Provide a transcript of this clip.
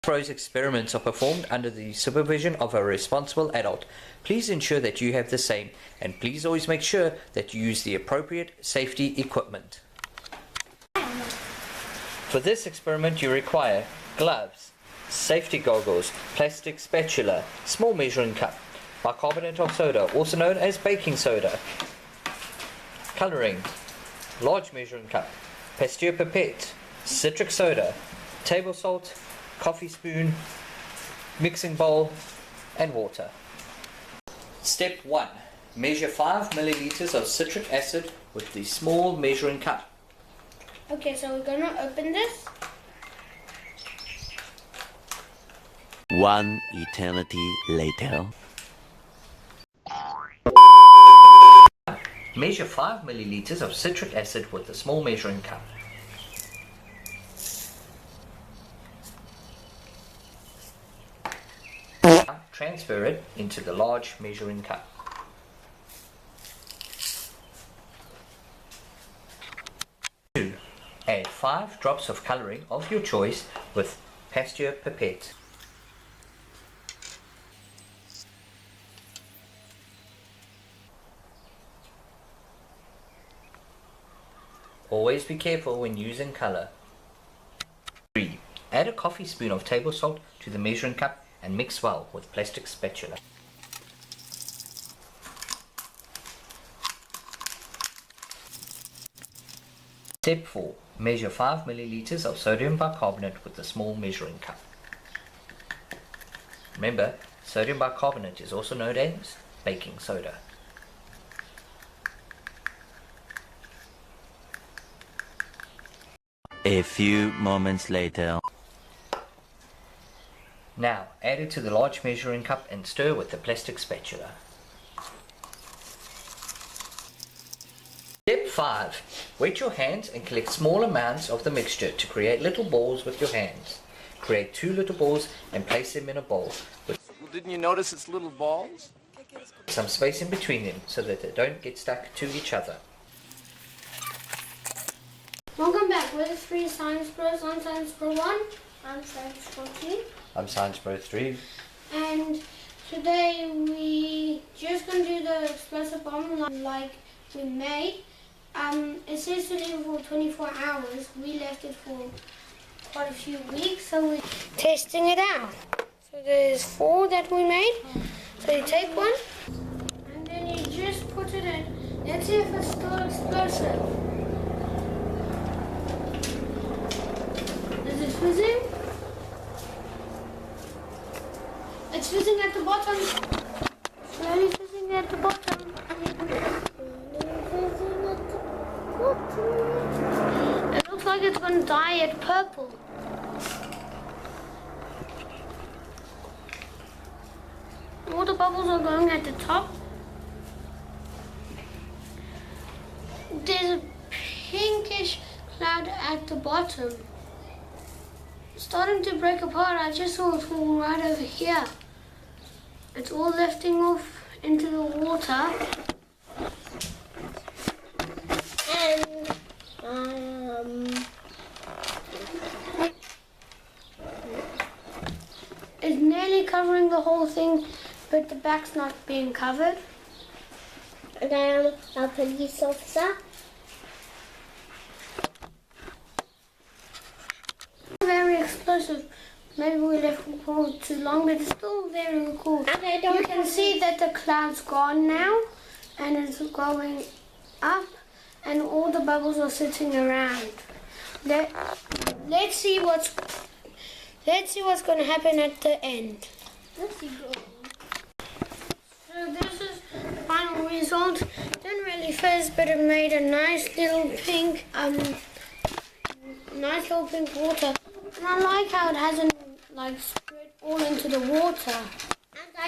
Pros experiments are performed under the supervision of a responsible adult. Please ensure that you have the same, and please always make sure that you use the appropriate safety equipment. For this experiment you require gloves, safety goggles, plastic spatula, small measuring cup, bicarbonate of soda, also known as baking soda, colouring, large measuring cup, pasteur pipette, citric soda, table salt, coffee spoon, mixing bowl and water. Step 1. Measure 5 milliliters of citric acid with the small measuring cup. Okay, so we're gonna open this. One eternity later. Measure 5 milliliters of citric acid with the small measuring cup. Transfer it into the large measuring cup. Add 5 drops of colouring of your choice with pasteur pipette. Always be careful when using colour. 3. Add a coffee spoon of table salt to the measuring cup and mix well with plastic spatula. Step 4. Measure 5 milliliters of sodium bicarbonate with a small measuring cup. Remember, sodium bicarbonate is also known as baking soda. A few moments later. Now, add it to the large measuring cup and stir with the plastic spatula. Step 5. Wet your hands and collect small amounts of the mixture to create little balls with your hands. Create 2 little balls and place them in a bowl with Didn't you notice it's little balls? some space in between them so that they don't get stuck to each other. Welcome back. We're the 3 Science Bros. I'm Science Bro 1. I'm Science Bro 2. I'm Science Bro 3. And today we just gonna do the explosive bomb like we made. It says to leave it for 24 hours. We left it for quite a few weeks, so we're testing it out. So there's 4 that we made. So you take one, and then you just put it in. Let's see if it's still explosive. Is it fizzing? It's fizzing at the bottom. Slowly fizzing at the bottom. It looks like it's going to dye it purple. All the bubbles are going at the top. There's a pinkish cloud at the bottom. It's starting to break apart. I just saw it fall right over here. It's all lifting off into the water. And it's nearly covering the whole thing, but the back's not being covered. And I am a police officer. Very explosive. Maybe we left it for too long, but it's still very cool. And I don't You can see that the cloud's gone now, and it's going up, and all the bubbles are sitting around. Let's see what's going to happen at the end. Let's see. So this is the final result. Didn't really fizz, but it made a nice little pink water. And I like how it hasn't like spread all into the water.